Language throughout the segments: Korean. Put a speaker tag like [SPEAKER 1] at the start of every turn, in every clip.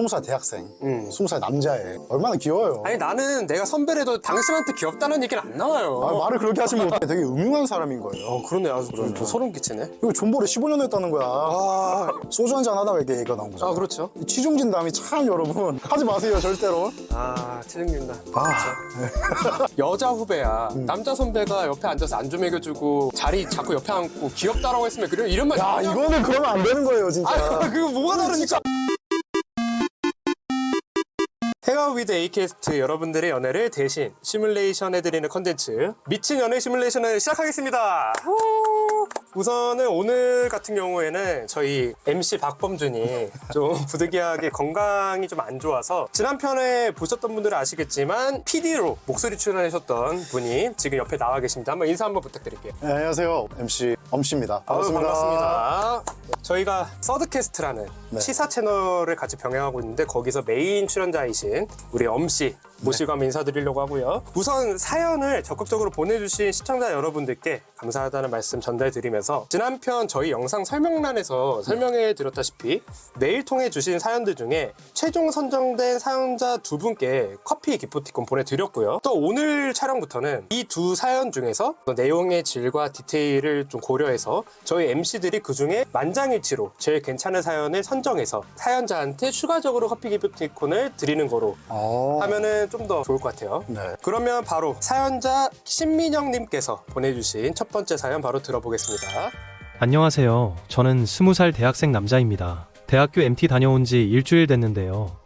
[SPEAKER 1] 20살 대학생, 20살 남자애. 얼마나 귀여워요.
[SPEAKER 2] 아니 나는 내가 선배라도 당신한테 귀엽다는 얘기는 안 나와요.
[SPEAKER 1] 아, 말을 그렇게 하시면 어떡해. 되게 음흉한 사람인 거예요.
[SPEAKER 2] 그러네. 아주 좀 소름 끼치네.
[SPEAKER 1] 이거 존버를 15년 했다는 거야. 소주 한잔 하다가 이렇게 얘기가 나온 거잖아.
[SPEAKER 2] 그렇죠.
[SPEAKER 1] 취중진 담이 참 여러분 하지 마세요 절대로.
[SPEAKER 2] 치증긴다. 여자 후배야. 남자 선배가 옆에 앉아서 안주 먹여주고 자리 자꾸 옆에 앉고 귀엽다라고 했으면 그래 이런 말.
[SPEAKER 1] 야, 이거는 그러면 안 되는 거예요 진짜.
[SPEAKER 2] 그거 뭐가 다르니까. 행아웃 위드 A캐스트 여러분들의 연애를 대신 시뮬레이션 해드리는 컨텐츠 미친 연애 시뮬레이션을 시작하겠습니다. 우선은 오늘 같은 경우에는 저희 MC 박범준이 좀 부득이하게 건강이 좀 안 좋아서 지난 편에 보셨던 분들은 아시겠지만 PD로 목소리 출연하셨던 분이 지금 옆에 나와 계십니다. 한번 인사 한번 부탁드릴게요.
[SPEAKER 1] 네, 안녕하세요. MC 엄씨입니다. 반갑습니다.
[SPEAKER 2] 반갑습니다. 저희가 서드캐스트라는 시사 채널을 같이 병행하고 있는데 거기서 메인 출연자이신 우리 엄씨 모시고 한번 인사드리려고 하고요. 우선 사연을 적극적으로 보내주신 시청자 여러분들께 감사하다는 말씀 전달드리면서 지난 편 저희 영상 설명란에서 설명해 드렸다시피 메일 통해 주신 사연들 중에 최종 선정된 사연자 2분께 커피 기프티콘 보내드렸고요. 또 오늘 촬영부터는 이 두 사연 중에서 내용의 질과 디테일을 좀 고려해서 저희 MC들이 그중에 만장일치로 제일 괜찮은 사연을 선정해서 사연자한테 추가적으로 커피 기프티콘을 드리는 거로 하면은 좀 더 좋을 것 같아요.
[SPEAKER 1] 네.
[SPEAKER 2] 그러면 바로 사연자 신민영님께서 보내주신 첫 번째 사연 바로 들어보겠습니다.
[SPEAKER 3] 안녕하세요. 저는 20살 대학생 남자입니다. 대학교 MT 다녀온 지 일주일 됐는데요.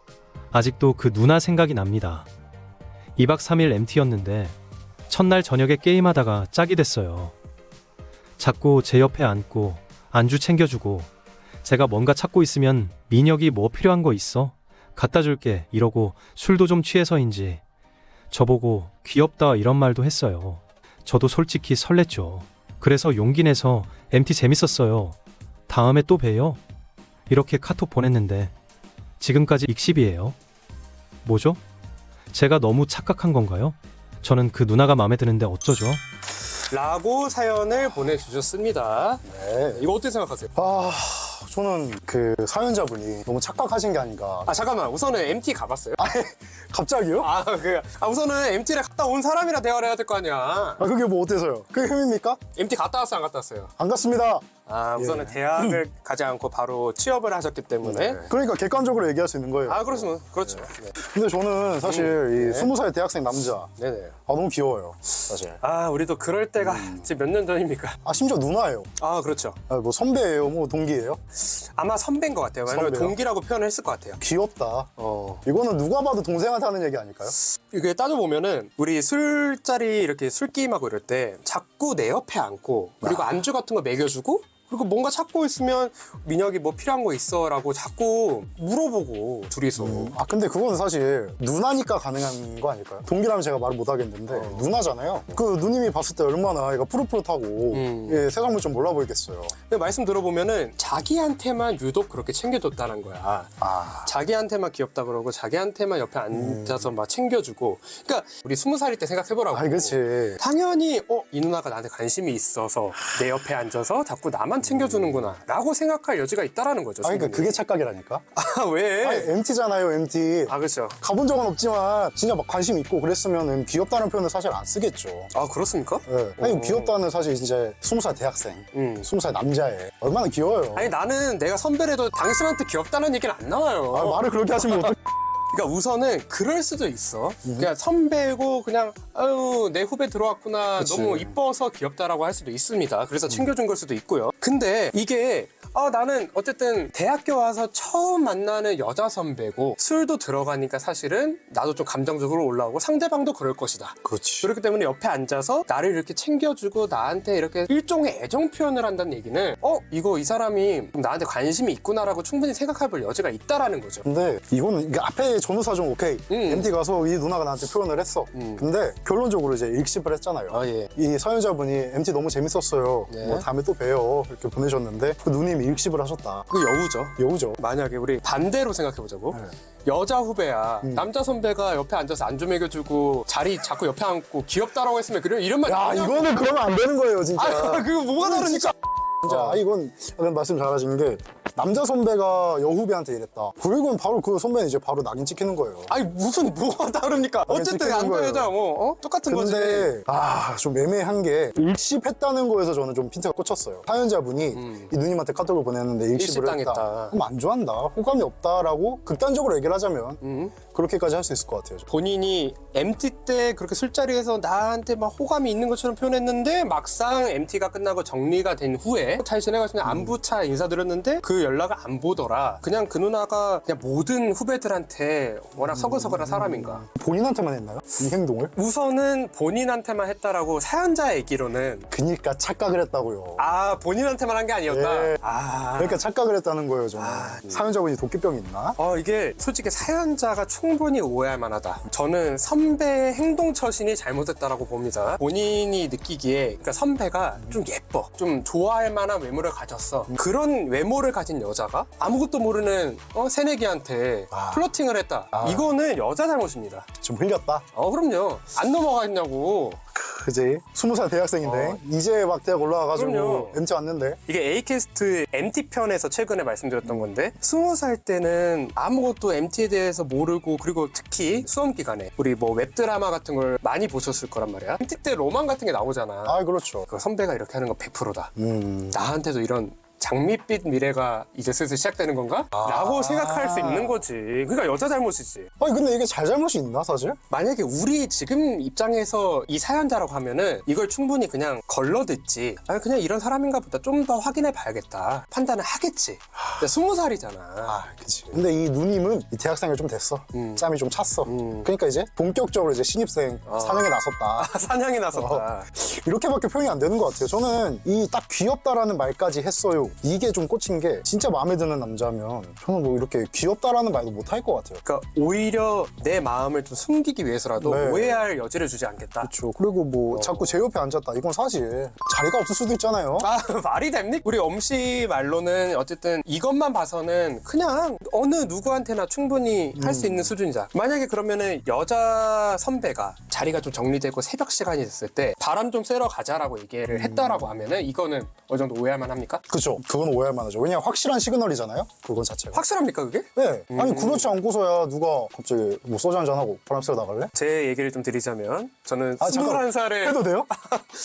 [SPEAKER 3] 아직도 그 누나 생각이 납니다. 2박 3일 MT였는데 첫날 저녁에 게임하다가 짝이 됐어요. 자꾸 제 옆에 앉고 안주 챙겨주고 제가 뭔가 찾고 있으면 민혁이 뭐 필요한 거 있어? 갖다 줄게 이러고 술도 좀 취해서인지 저보고 귀엽다 이런 말도 했어요. 저도 솔직히 설렜죠. 그래서 용기 내서 MT 재밌었어요. 다음에 또 봬요. 이렇게 카톡 보냈는데 지금까지 익십이에요. 뭐죠? 제가 너무 착각한 건가요? 저는 그 누나가 마음에 드는데 어쩌죠?
[SPEAKER 2] 라고 사연을 보내주셨습니다.
[SPEAKER 1] 네.
[SPEAKER 2] 이거 어떻게 생각하세요?
[SPEAKER 1] 저는 그 사연자분이 너무 착각하신 게 아닌가.
[SPEAKER 2] 잠깐만. 우선은 MT 가봤어요?
[SPEAKER 1] 갑자기요?
[SPEAKER 2] 우선은 MT를 갔다 온 사람이랑 대화를 해야 될 거 아니야.
[SPEAKER 1] 그게 뭐 어때서요? 그게 흠입니까?
[SPEAKER 2] MT 갔다 왔어요, 안 갔다 왔어요?
[SPEAKER 1] 안 갔습니다.
[SPEAKER 2] 우선은 대학을 가지 않고 바로 취업을 하셨기 때문에.
[SPEAKER 1] 그러니까 객관적으로 얘기할 수 있는 거예요.
[SPEAKER 2] 그렇죠. 그렇죠. 네.
[SPEAKER 1] 근데 저는 사실 이 20살 대학생 남자
[SPEAKER 2] 네네.
[SPEAKER 1] 너무 귀여워요 사실.
[SPEAKER 2] 우리도 그럴 때가 지금 몇 년 전입니까?
[SPEAKER 1] 심지어 누나예요.
[SPEAKER 2] 그렇죠.
[SPEAKER 1] 뭐 선배예요? 뭐 동기예요?
[SPEAKER 2] 아마 선배인 것 같아요. 왜냐면
[SPEAKER 1] 선배요?
[SPEAKER 2] 동기라고 표현을 했을 것 같아요.
[SPEAKER 1] 귀엽다. 이거는 누가 봐도 동생한테 하는 얘기 아닐까요?
[SPEAKER 2] 이게 따져보면은 우리 술자리 이렇게 술 게임하고 이럴 때 자꾸 내 옆에 앉고 그리고 안주 같은 거 먹여주고 그리고 뭔가 찾고 있으면 민혁이 뭐 필요한 거 있어? 라고 자꾸 물어보고 둘이서.
[SPEAKER 1] 근데 그건 사실 누나니까 가능한 거 아닐까요? 동기라면 제가 말을 못 하겠는데 누나잖아요. 그 누님이 봤을 때 얼마나 얘가 푸릇푸릇하고 세상을 좀 몰라 보이겠어요.
[SPEAKER 2] 근데 말씀 들어보면은 자기한테만 유독 그렇게 챙겨줬다는 거야. 자기한테만 귀엽다 그러고 자기한테만 옆에 앉아서 막 챙겨주고. 그러니까 우리 20살일 때 생각해보라고.
[SPEAKER 1] 그치.
[SPEAKER 2] 당연히 이 누나가 나한테 관심이 있어서 내 옆에 앉아서 자꾸 나만 챙겨주는구나 라고 생각할 여지가 있다라는 거죠.
[SPEAKER 1] 그러니까 그게 착각이라니까.
[SPEAKER 2] 왜?
[SPEAKER 1] MT잖아요, MT.
[SPEAKER 2] 그렇죠.
[SPEAKER 1] 가본 적은 없지만 진짜 막 관심 있고 그랬으면 귀엽다는 표현을 사실 안 쓰겠죠.
[SPEAKER 2] 그렇습니까?
[SPEAKER 1] 네. 귀엽다는 사실 이제 20살 대학생, 20살 남자애. 얼마나 귀여워요.
[SPEAKER 2] 나는 내가 선배라도 당신한테 귀엽다는 얘기는 안 나와요.
[SPEAKER 1] 말을 그렇게 하시면 어떡해.
[SPEAKER 2] 그러니까 우선은 그럴 수도 있어. 그냥 선배고 그냥 내 후배 들어왔구나.
[SPEAKER 1] 그치.
[SPEAKER 2] 너무 이뻐서 귀엽다라고 할 수도 있습니다. 그래서 챙겨준 걸 수도 있고요. 근데 이게 나는 어쨌든 대학교 와서 처음 만나는 여자 선배고 술도 들어가니까 사실은 나도 좀 감정적으로 올라오고 상대방도 그럴 것이다.
[SPEAKER 1] 그렇지.
[SPEAKER 2] 그렇기 때문에 옆에 앉아서 나를 이렇게 챙겨주고 나한테 이렇게 일종의 애정 표현을 한다는 얘기는 이거 이 사람이 나한테 관심이 있구나라고 충분히 생각해볼 여지가 있다라는 거죠.
[SPEAKER 1] 근데 이거는 이게 앞에 전후사정 오케이. MT 가서 이 누나가 나한테 표현을 했어. 근데 결론적으로 이제 일십을 했잖아요.
[SPEAKER 2] 예.
[SPEAKER 1] 이 사연자분이 MT 너무 재밌었어요.
[SPEAKER 2] 네.
[SPEAKER 1] 뭐 다음에 또 봬요. 이렇게 보내셨는데 그 누님이 일십을 하셨다.
[SPEAKER 2] 그 여우죠.
[SPEAKER 1] 여우죠.
[SPEAKER 2] 만약에 우리 반대로 생각해보자고.
[SPEAKER 1] 네.
[SPEAKER 2] 여자 후배야. 남자 선배가 옆에 앉아서 안주 먹여주고 자리 자꾸 옆에 앉고 귀엽다라고 했으면 그래 이런 말.
[SPEAKER 1] 이거는 그러면 안 되는 거예요, 진짜.
[SPEAKER 2] 그거 뭐가 다르니까.
[SPEAKER 1] 진짜 이건 말씀 잘하시는 게 남자 선배가 여후배한테 이랬다. 그리고 바로 그 선배는 이제 바로 낙인 찍히는 거예요.
[SPEAKER 2] 아니 무슨 뭐가 다릅니까? 어쨌든
[SPEAKER 1] 찍히는
[SPEAKER 2] 남자
[SPEAKER 1] 거예요.
[SPEAKER 2] 여자 뭐 똑같은 거지.
[SPEAKER 1] 근데 좀 애매한 게 일십했다는 거에서 저는 좀 핀트가 꽂혔어요. 사연자분이 이 누님한테 카톡을 보냈는데 일십을 했다.
[SPEAKER 2] 일십당했다.
[SPEAKER 1] 그럼 안 좋아한다, 호감이 없다라고 극단적으로 얘기를 하자면 그렇게까지 할 수 있을 것 같아요.
[SPEAKER 2] 본인이 MT 때 그렇게 술자리에서 나한테 막 호감이 있는 것처럼 표현했는데 막상 MT가 끝나고 정리가 된 후에 잘 지내가지고 안부차 인사드렸는데 그 연락을 안 보더라. 그냥 그 누나가 그냥 모든 후배들한테 워낙 서글서글한 사람인가.
[SPEAKER 1] 본인한테만 했나요? 이 행동을?
[SPEAKER 2] 우선은 본인한테만 했다라고 사연자 얘기로는
[SPEAKER 1] 그니까 착각을 했다고요.
[SPEAKER 2] 본인한테만 한 게 아니었다.
[SPEAKER 1] 예. 그러니까 착각을 했다는 거예요, 저는.
[SPEAKER 2] 네.
[SPEAKER 1] 사연자분이 도끼병이 있나?
[SPEAKER 2] 이게 솔직히 사연자가 충분히 오해할 만하다. 저는 선배의 행동 처신이 잘못했다라고 봅니다. 본인이 느끼기에 그러니까 선배가 좀 예뻐, 좀 좋아할 만한 외모를 가졌어. 그런 외모를 가진 여자가 아무것도 모르는 새내기한테 플러팅을 했다. 이거는 여자 잘못입니다.
[SPEAKER 1] 좀 흘렸다.
[SPEAKER 2] 그럼요. 안 넘어갔냐고.
[SPEAKER 1] 그지? 20살 대학생인데 이제 막 대학 올라와가지고
[SPEAKER 2] 그럼요.
[SPEAKER 1] MT 왔는데
[SPEAKER 2] 이게 A캐스트 MT 편에서 최근에 말씀드렸던 건데 20살 때는 아무것도 MT에 대해서 모르고 그리고 특히 수험 기간에 우리 뭐 웹드라마 같은 걸 많이 보셨을 거란 말이야. MT 때 로망 같은 게 나오잖아.
[SPEAKER 1] 그렇죠.
[SPEAKER 2] 그 선배가 이렇게 하는 건 100%다. 나한테도 이런 장밋빛 미래가 이제 슬슬 시작되는 건가? 라고 생각할 수 있는 거지. 그러니까 여자 잘못이지.
[SPEAKER 1] 근데 이게 잘잘못이 있나 사실?
[SPEAKER 2] 만약에 우리 지금 입장에서 이 사연자라고 하면은 이걸 충분히 그냥 걸러듣지. 그냥 이런 사람인가 보다 좀 더 확인해 봐야겠다. 판단을 하겠지. 20살이잖아.
[SPEAKER 1] 그치. 근데 이 누님은 이 대학생이 좀 됐어. 짬이 좀 찼어. 그러니까 이제 본격적으로 이제 신입생 사냥에 나섰다.
[SPEAKER 2] 사냥이 나섰다.
[SPEAKER 1] 이렇게밖에 표현이 안 되는 것 같아요. 저는 이 딱 귀엽다라는 말까지 했어요. 이게 좀 꽂힌 게 진짜 마음에 드는 남자면 저는 뭐 이렇게 귀엽다라는 말도 못 할 것 같아요.
[SPEAKER 2] 그러니까 오히려 내 마음을 좀 숨기기 위해서라도
[SPEAKER 1] 네.
[SPEAKER 2] 오해할 여지를 주지 않겠다.
[SPEAKER 1] 그렇죠. 그리고 뭐 자꾸 제 옆에 앉았다. 이건 사실 자리가 없을 수도 있잖아요.
[SPEAKER 2] 말이 됩니까? 우리 엄씨 말로는 어쨌든 이것만 봐서는 그냥 어느 누구한테나 충분히 할 수 있는 수준이다. 만약에 그러면은 여자 선배가 자리가 좀 정리되고 새벽 시간이 됐을 때 바람 좀 쐬러 가자라고 얘기를 했다라고 하면은 이거는 어느 정도 오해할 만합니까?
[SPEAKER 1] 그렇죠. 그건 오해할 만하죠. 왜냐면 확실한 시그널이잖아요. 그건 자체가.
[SPEAKER 2] 확실합니까 그게?
[SPEAKER 1] 네. 아니 그렇지 않고서야 누가 갑자기 뭐 소주 한잔하고 바람 쐬러 나갈래?
[SPEAKER 2] 제 얘기를 좀 드리자면 저는
[SPEAKER 1] 잠깐.
[SPEAKER 2] 21살에
[SPEAKER 1] 해도 돼요?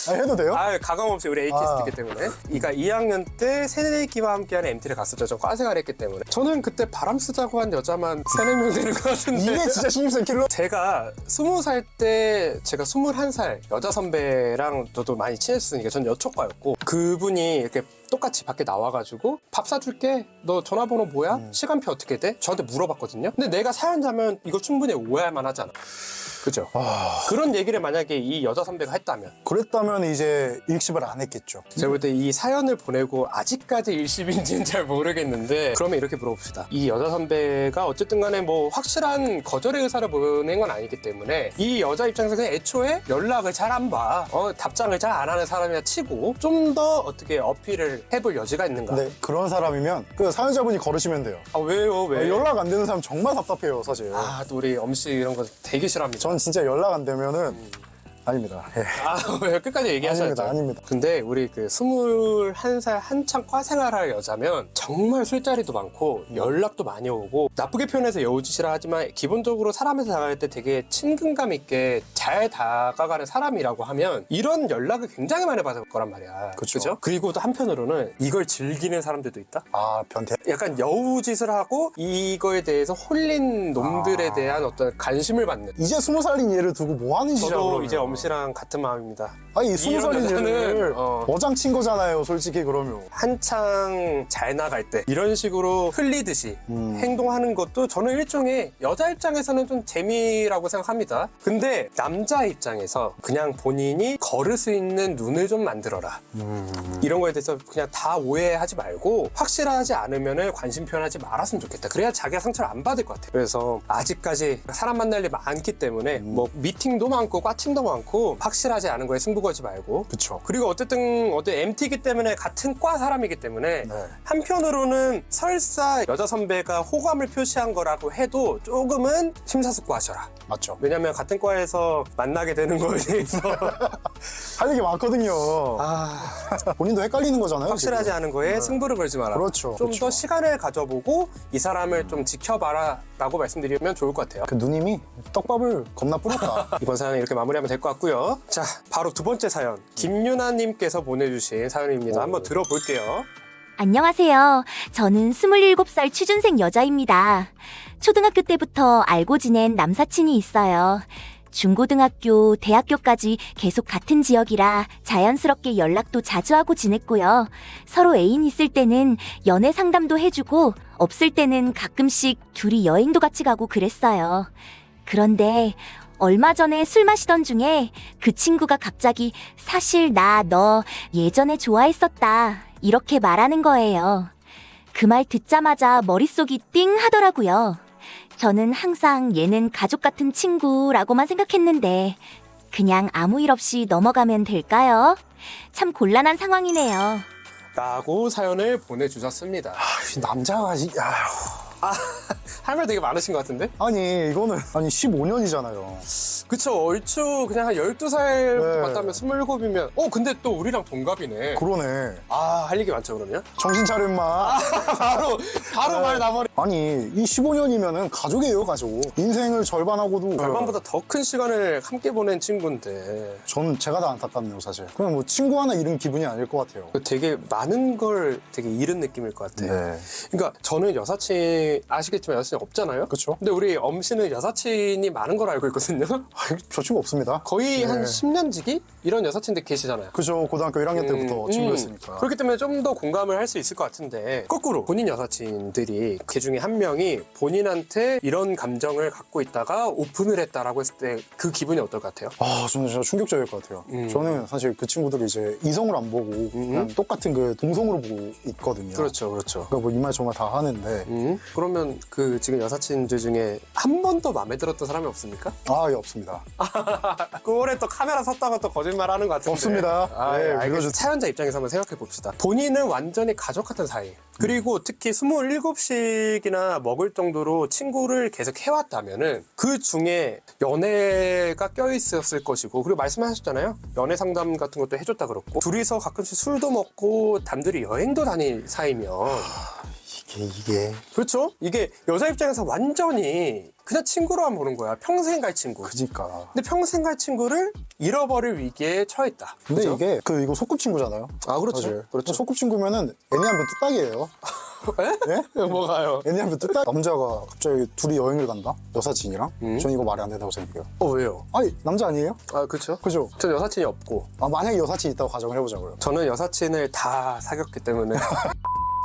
[SPEAKER 1] 해도 돼요?
[SPEAKER 2] 가감 없이 우리 A캐스트이기 때문에 그러니까 2학년 때 새내기와 함께하는 MT를 갔었죠. 저 과생활 했기 때문에 저는 그때 바람 쓰자고 한 여자만 3-4명 되는 것 같은데
[SPEAKER 1] 이게 진짜 신입생 킬러?
[SPEAKER 2] 제가 20살 때 제가 21살 여자 선배랑 저도 많이 친했으니까 전 여초과였고 그분이 이렇게 똑같이 밖에 나와가지고 밥 사줄게 너 전화번호 뭐야? 시간표 어떻게 돼? 저한테 물어봤거든요. 근데 내가 사연자면 이거 충분히 오해할 만하잖아. 그죠? 그런 얘기를 만약에 이 여자 선배가 했다면
[SPEAKER 1] 그랬다면 이제 일십을 안 했겠죠.
[SPEAKER 2] 제가 볼 때 이 사연을 보내고 아직까지 일십인지는 잘 모르겠는데 그러면 이렇게 물어봅시다. 이 여자 선배가 어쨌든 간에 뭐 확실한 거절의 의사를 보낸 건 아니기 때문에 이 여자 입장에서 그냥 애초에 연락을 잘 안 봐. 답장을 잘 안 하는 사람이라 치고 좀 더 어떻게 어필을 해볼 여지가 있는가.
[SPEAKER 1] 근데 그런 사람이면 그 사연자분이 걸으시면 돼요.
[SPEAKER 2] 왜요? 왜?
[SPEAKER 1] 연락 안 되는 사람 정말 답답해요, 사실.
[SPEAKER 2] 또 우리 엄씨 이런 거 되게 싫어합니다.
[SPEAKER 1] 전 진짜 연락 안 되면은 아닙니다. 예.
[SPEAKER 2] 왜 끝까지 얘기하셔야죠?
[SPEAKER 1] 아닙니다.
[SPEAKER 2] 근데 우리 그 21살 한창 과생활할 여자면 정말 술자리도 많고 연락도 많이 오고 나쁘게 표현해서 여우짓이라 하지만 기본적으로 사람에서 다가갈 때 되게 친근감 있게 잘 다가가는 사람이라고 하면 이런 연락을 굉장히 많이 받을 거란 말이야.
[SPEAKER 1] 그쵸.
[SPEAKER 2] 그리고 또 한편으로는 이걸 즐기는 사람들도 있다.
[SPEAKER 1] 변태.
[SPEAKER 2] 약간 여우짓을 하고 이거에 대해서 홀린 놈들에 대한 어떤 관심을 받는.
[SPEAKER 1] 이제 20살인 얘를 두고 뭐 하는 짓이야,
[SPEAKER 2] 저도
[SPEAKER 1] 그러면.
[SPEAKER 2] 이제 엄씨랑 같은 마음입니다.
[SPEAKER 1] 아니, 20살인
[SPEAKER 2] 이런
[SPEAKER 1] 얘를
[SPEAKER 2] 여자는,
[SPEAKER 1] 어장친 거잖아요, 솔직히 그러면.
[SPEAKER 2] 한창 잘 나갈 때 이런 식으로 흘리듯이 행동하는 것도 저는 일종의 여자 입장에서는 좀 재미라고 생각합니다. 근데 남자 입장에서 그냥 본인이 걸을 수 있는 눈을 좀 만들어라. 이런 거에 대해서 그냥 다 오해하지 말고 확실하지 않으면 관심 표현하지 말았으면 좋겠다. 그래야 자기가 상처를 안 받을 것 같아요. 그래서 아직까지 사람 만날 일 많기 때문에 뭐 미팅도 많고 과팅도 많고 많고 확실하지 않은 거에 승부 걸지 말고.
[SPEAKER 1] 그쵸.
[SPEAKER 2] 그리고 어쨌든 MT이기 때문에 같은 과 사람이기 때문에
[SPEAKER 1] 네.
[SPEAKER 2] 한편으로는 설사 여자 선배가 호감을 표시한 거라고 해도 조금은 심사숙고하셔라.
[SPEAKER 1] 맞죠.
[SPEAKER 2] 왜냐면 같은 과에서 만나게 되는 거에 대해서
[SPEAKER 1] 할 얘기 많거든요. 본인도 헷갈리는 거잖아요.
[SPEAKER 2] 확실하지
[SPEAKER 1] 지금.
[SPEAKER 2] 않은 거에 승부를 걸지 마라.
[SPEAKER 1] 그렇죠.
[SPEAKER 2] 좀
[SPEAKER 1] 그렇죠.
[SPEAKER 2] 더 시간을 가져보고 이 사람을 좀 지켜봐라 라고 말씀드리면 좋을 것 같아요.
[SPEAKER 1] 그 누님이 떡밥을 겁나 뿌렸다.
[SPEAKER 2] 이번 사연은 이렇게 마무리하면 될 것 같고요. 자, 바로 두 번째 사연. 김유나님께서 보내주신 사연입니다. 한번 들어볼게요.
[SPEAKER 4] 안녕하세요. 저는 27살 취준생 여자입니다. 초등학교 때부터 알고 지낸 남사친이 있어요. 중고등학교, 대학교까지 계속 같은 지역이라 자연스럽게 연락도 자주 하고 지냈고요. 서로 애인 있을 때는 연애 상담도 해주고 없을 때는 가끔씩 둘이 여행도 같이 가고 그랬어요. 그런데 얼마 전에 술 마시던 중에 그 친구가 갑자기 사실 너 예전에 좋아했었다 이렇게 말하는 거예요. 그 말 듣자마자 머릿속이 띵 하더라고요. 저는 항상 얘는 가족 같은 친구라고만 생각했는데 그냥 아무 일 없이 넘어가면 될까요? 참 곤란한 상황이네요.
[SPEAKER 2] 라고 사연을 보내주셨습니다.
[SPEAKER 1] 남자가
[SPEAKER 2] 할 말 되게 많으신 것 같은데?
[SPEAKER 1] 아니 이거는 15년이잖아요.
[SPEAKER 2] 그쵸. 얼추 그냥 한 12살부터
[SPEAKER 1] 네.
[SPEAKER 2] 만나면 27이면 근데 또 우리랑 동갑이네.
[SPEAKER 1] 그러네.
[SPEAKER 2] 할 얘기 많죠 그러면?
[SPEAKER 1] 정신 차려 임마.
[SPEAKER 2] 바로 말 나버리.
[SPEAKER 1] 아니 이 15년이면은 가족이에요 가족. 인생을 절반하고도
[SPEAKER 2] 절반보다 더 큰 시간을 함께 보낸 친구인데
[SPEAKER 1] 전 제가 다 안타깝네요 사실. 그냥 뭐 친구 하나 잃은 기분이 아닐 것 같아요.
[SPEAKER 2] 되게 많은 걸 되게 잃은 느낌일 것 같아.
[SPEAKER 1] 네.
[SPEAKER 2] 그러니까 저는 여사친 아시겠지만 여사친 없잖아요.
[SPEAKER 1] 그렇죠.
[SPEAKER 2] 근데 우리 엄씨는 여사친이 많은 걸 알고 있거든요.
[SPEAKER 1] 저 친구 없습니다.
[SPEAKER 2] 거의 한
[SPEAKER 1] 네.
[SPEAKER 2] 10년 지기 이런 여사친들 계시잖아요.
[SPEAKER 1] 그죠. 고등학교 1학년 때부터 친구였으니까.
[SPEAKER 2] 그렇기 때문에 좀 더 공감을 할 수 있을 것 같은데 거꾸로 본인 여사친들이 그 중에 한 명이 본인한테 이런 감정을 갖고 있다가 오픈을 했다라고 했을 때 그 기분이 어떨 것 같아요?
[SPEAKER 1] 저는 진짜 충격적일 것 같아요. 저는 사실 그 친구들이 이제 이성을 안 보고 그냥 똑같은 그 동성으로 보고 있거든요.
[SPEAKER 2] 그렇죠.
[SPEAKER 1] 그러니까 뭐 이 말 저 말 다 하는데
[SPEAKER 2] 그러면 그 지금 여사친들 중에 한 번도 마음에 들었던 사람이 없습니까?
[SPEAKER 1] 예, 없습니다.
[SPEAKER 2] 그 올해 또 카메라 샀다가 또 거짓말 하는 것 같은데.
[SPEAKER 1] 없습니다. 네,
[SPEAKER 2] 알겠습니다.
[SPEAKER 1] 밀어주-
[SPEAKER 2] 사연자 입장에서 한번 생각해 봅시다. 본인은 완전히 가족 같은 사이. 그리고 특히 27식이나 먹을 정도로 친구를 계속 해왔다면은 그 중에 연애가 껴있었을 것이고, 그리고 말씀하셨잖아요. 연애 상담 같은 것도 해줬다 그렇고, 둘이서 가끔씩 술도 먹고 단둘이 여행도 다닐 사이면.
[SPEAKER 1] 이게
[SPEAKER 2] 그렇죠? 이게 여자 입장에서 완전히 그냥 친구로만 보는 거야. 평생 갈 친구.
[SPEAKER 1] 그니까.
[SPEAKER 2] 근데 평생 갈 친구를 잃어버릴 위기에 처했다.
[SPEAKER 1] 근데
[SPEAKER 2] 그죠?
[SPEAKER 1] 이게 이거 소꿉친구잖아요.
[SPEAKER 2] 그렇죠.
[SPEAKER 1] 사실.
[SPEAKER 2] 그렇죠.
[SPEAKER 1] 소꿉친구면은 애니 한편 뚝딱이에요. 예?
[SPEAKER 2] 뭐가요?
[SPEAKER 1] 애니 한편 뚝딱. 남자가 갑자기 둘이 여행을 간다? 여사친이랑? 전 이거 말이 안 된다고 생각해요.
[SPEAKER 2] 왜요?
[SPEAKER 1] 아니 남자 아니에요?
[SPEAKER 2] 그렇죠.
[SPEAKER 1] 그죠?
[SPEAKER 2] 전 여사친이 없고,
[SPEAKER 1] 만약에 여사친 있다고 가정을 해보자고요.
[SPEAKER 2] 저는 여사친을 다 사귀었기 때문에.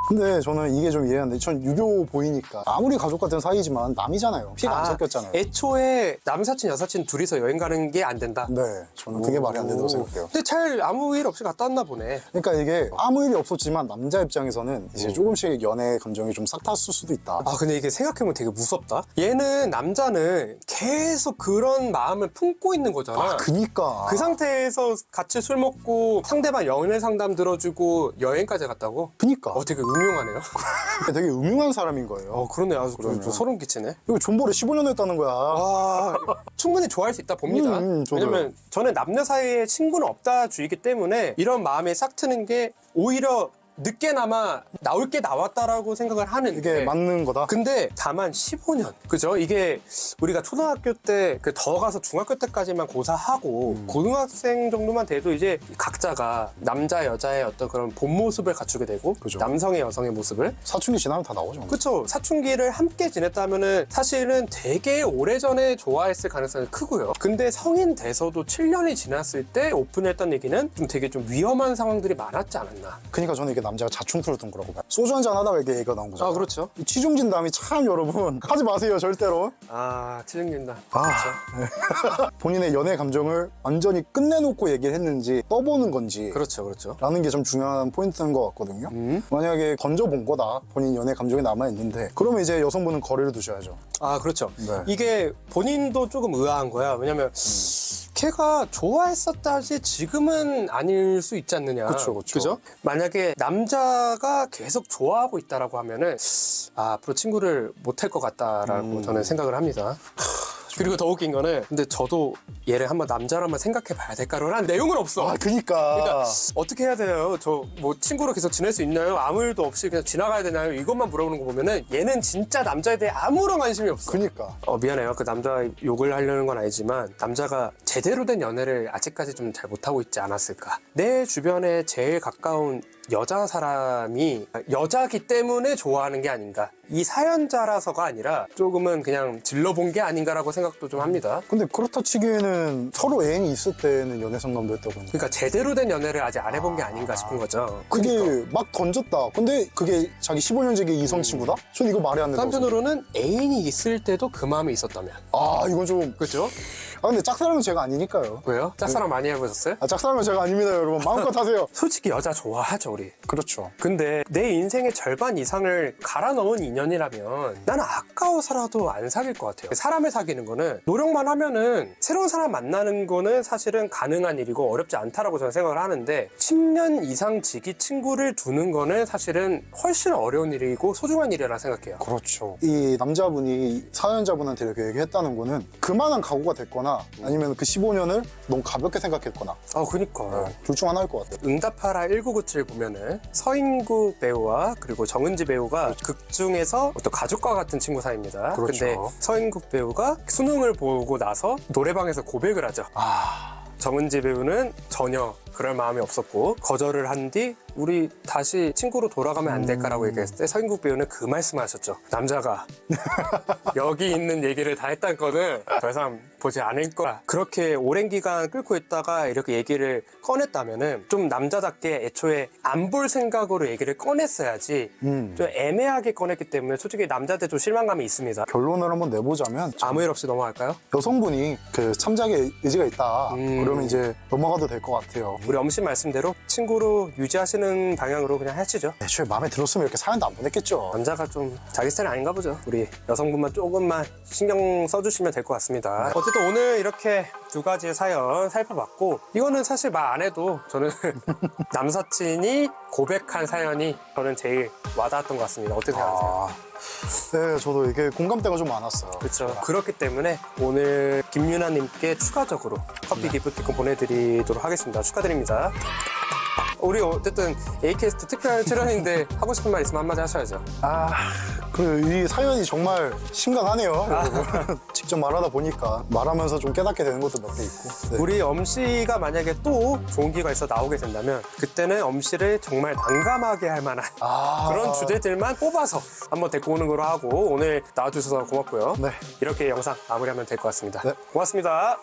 [SPEAKER 1] 근데 저는 이게 좀 이해하는데 전 유교 보이니까 아무리 가족 같은 사이지만 남이잖아요. 피가 안 섞였잖아요.
[SPEAKER 2] 애초에 남사친, 여사친 둘이서 여행 가는 게 안 된다.
[SPEAKER 1] 네, 저는 그게 말이 안 된다고 생각해요.
[SPEAKER 2] 근데 잘 아무 일 없이 갔다 왔나 보네.
[SPEAKER 1] 그러니까 이게 아무 일이 없었지만 남자 입장에서는 이제 조금씩 연애 감정이 좀 싹 탔을 수도 있다.
[SPEAKER 2] 근데 이게 생각해보면 되게 무섭다. 얘는, 남자는 계속 그런 마음을 품고 있는 거잖아.
[SPEAKER 1] 그니까.
[SPEAKER 2] 그 상태에서 같이 술 먹고 상대방 연애 상담 들어주고 여행까지 갔다고?
[SPEAKER 1] 그니까.
[SPEAKER 2] 되게 음흉하네요.
[SPEAKER 1] 되게 음흉한 사람인 거예요.
[SPEAKER 2] 그러네. 아주
[SPEAKER 1] 그러면.
[SPEAKER 2] 좀 소름 끼치네.
[SPEAKER 1] 이거 존버를 15년 했다는 거야.
[SPEAKER 2] 충분히 좋아할 수 있다 봅니다.
[SPEAKER 1] 저도요.
[SPEAKER 2] 왜냐면 저는 남녀 사이에 친구는 없다 주의기 때문에 이런 마음이 싹 트는 게 오히려 늦게나마 나올 게 나왔다라고 생각을 하는데,
[SPEAKER 1] 이게 맞는 거다.
[SPEAKER 2] 근데 다만 15년, 그죠? 이게 우리가 초등학교 때 더 가서 중학교 때까지만 고사하고 고등학생 정도만 돼도 이제 각자가 남자 여자의 어떤 그런 본 모습을 갖추게 되고,
[SPEAKER 1] 그죠.
[SPEAKER 2] 남성의 여성의 모습을,
[SPEAKER 1] 사춘기 지나면 다 나오죠.
[SPEAKER 2] 그쵸. 사춘기를 함께 지냈다면은 사실은 되게 오래전에 좋아했을 가능성이 크고요. 근데 성인 돼서도 7년이 지났을 때 오픈했던 얘기는 좀 되게 좀 위험한 상황들이 많았지 않았나.
[SPEAKER 1] 그러니까 저는 이게 남자가 자충수를 둔 거라고 봐요. 소주 한잔 하다가 이게 얘기가 나온 거잖아요.
[SPEAKER 2] 그렇죠.
[SPEAKER 1] 이 치중진담이 참 여러분 하지 마세요 절대로.
[SPEAKER 2] 치증긴다.
[SPEAKER 1] 본인의 연애 감정을 완전히 끝내놓고 얘기를 했는지 떠보는 건지
[SPEAKER 2] 그렇죠.
[SPEAKER 1] 라는 게 좀 중요한 포인트인 것 같거든요. 만약에 던져본 거다, 본인 연애 감정이 남아있는데, 그러면 이제 여성분은 거리를 두셔야죠.
[SPEAKER 2] 그렇죠.
[SPEAKER 1] 네.
[SPEAKER 2] 이게 본인도 조금 의아한 거야. 왜냐면 걔가 좋아했었다지 지금은 아닐 수 있지 않느냐.
[SPEAKER 1] 그쵸.
[SPEAKER 2] 그죠? 만약에 남자가 계속 좋아하고 있다라고 하면은 앞으로 친구를 못할 것 같다라고 저는 생각을 합니다. 그리고 더 웃긴 거는 근데 저도 얘를 한번 남자로만 생각해 봐야 될까라는 내용은 없어.
[SPEAKER 1] 그러니까
[SPEAKER 2] 어떻게 해야 돼요? 저 뭐 친구로 계속 지낼 수 있나요? 아무 일도 없이 그냥 지나가야 되나요? 이것만 물어보는 거 보면은 얘는 진짜 남자에 대해 아무런 관심이 없어.
[SPEAKER 1] 그니까
[SPEAKER 2] 미안해요. 그 남자 욕을 하려는 건 아니지만 남자가 제대로 된 연애를 아직까지 좀 잘 못하고 있지 않았을까. 내 주변에 제일 가까운 여자 사람이 여자기 때문에 좋아하는 게 아닌가. 이 사연자라서가 아니라 조금은 그냥 질러본 게 아닌가라고 생각도 좀 합니다.
[SPEAKER 1] 근데 그렇다 치기에는 서로 애인이 있을 때는 연애 상담도 했다고 했는데
[SPEAKER 2] 그러니까 제대로 된 연애를 아직 안 해본 게 아닌가 싶은 거죠.
[SPEAKER 1] 그게 막 던졌다. 근데 그게 자기 15년 지기 이성 친구다? 전 이거 말이 안 된다고
[SPEAKER 2] 한편으로는 애인이 있을 때도 그 마음이 있었다면.
[SPEAKER 1] 이건 좀
[SPEAKER 2] 그렇죠?
[SPEAKER 1] 근데 짝사랑은 제가 아니니까요.
[SPEAKER 2] 왜요? 짝사랑 많이 해보셨어요?
[SPEAKER 1] 짝사랑은 제가 아닙니다, 여러분. 마음껏 하세요.
[SPEAKER 2] 솔직히 여자 좋아하죠, 우리.
[SPEAKER 1] 그렇죠.
[SPEAKER 2] 근데 내 인생의 절반 이상을 갈아 넣은 인연이라면 나는 아까워서라도 안 사귈 것 같아요. 사람을 사귀는 거는 노력만 하면은 새로운 사람 만나는 거는 사실은 가능한 일이고 어렵지 않다라고 저는 생각을 하는데 10년 이상 지기 친구를 두는 거는 사실은 훨씬 어려운 일이고 소중한 일이라 생각해요.
[SPEAKER 1] 그렇죠. 이 남자분이 사연자분한테 이렇게 얘기했다는 거는 그만한 각오가 됐거나 아니면 그 15년을 너무 가볍게 생각했거나
[SPEAKER 2] 그니까.
[SPEAKER 1] 둘 중 하나일 것 같아요.
[SPEAKER 2] 응답하라 1997 보면은 서인국 배우와 그리고 정은지 배우가 극 중에서 어떤 가족과 같은 친구 사이입니다.
[SPEAKER 1] 그렇죠.
[SPEAKER 2] 근데 서인국 배우가 수능을 보고 나서 노래방에서 고백을 하죠. 정은지 배우는 전혀 그럴 마음이 없었고 거절을 한 뒤 우리 다시 친구로 돌아가면 안 될까라고 얘기했을 때 서인국 배우는 그 말씀을 하셨죠. 남자가 여기 있는 얘기를 다 했다는 거는 더 이상 보지 않을 거야. 그렇게 오랜 기간 끌고 있다가 이렇게 얘기를 꺼냈다면은 좀 남자답게 애초에 안 볼 생각으로 얘기를 꺼냈어야지 좀 애매하게 꺼냈기 때문에 솔직히 남자한테 좀 실망감이 있습니다.
[SPEAKER 1] 결론을 한번 내보자면
[SPEAKER 2] 아무 일 없이 넘어갈까요?
[SPEAKER 1] 여성분이 그 참작의 의지가 있다. 그러면 이제 넘어가도 될 것 같아요.
[SPEAKER 2] 우리 엄씨 말씀대로 친구로 유지하시는 방향으로 그냥 하시죠.
[SPEAKER 1] 애초에 마음에 들었으면 이렇게 사연도 안 보냈겠죠.
[SPEAKER 2] 남자가 좀 자기 스타일 아닌가 보죠. 우리 여성분만 조금만 신경 써주시면 될 것 같습니다. 어쨌든 오늘 이렇게 두 가지의 사연 살펴봤고 이거는 사실 말 안 해도 저는 남사친이 고백한 사연이 저는 제일 와닿았던 것 같습니다. 어떻게 생각하세요?
[SPEAKER 1] 네, 저도 이게 공감대가 좀 많았어요.
[SPEAKER 2] 그렇죠. 그렇기 때문에 오늘 김유나님께 추가적으로 커피 기프티콘 보내드리도록 하겠습니다. 축하드립니다. 우리 어쨌든 A캐스트 특별 출연인데 하고 싶은 말 있으면 한마디 하셔야죠.
[SPEAKER 1] 이 사연이 정말 심각하네요. 여러분. 직접 말하다 보니까 말하면서 좀 깨닫게 되는 것도 몇 개 있고. 네.
[SPEAKER 2] 우리 엄씨가 만약에 또 좋은 기회가 있어 나오게 된다면 그때는 엄씨를 정말 난감하게 할 만한 그런 주제들만 뽑아서 한번 데리고 오는 걸로 하고 오늘 나와주셔서 고맙고요.
[SPEAKER 1] 네.
[SPEAKER 2] 이렇게 영상 마무리하면 될 것 같습니다.
[SPEAKER 1] 네.
[SPEAKER 2] 고맙습니다.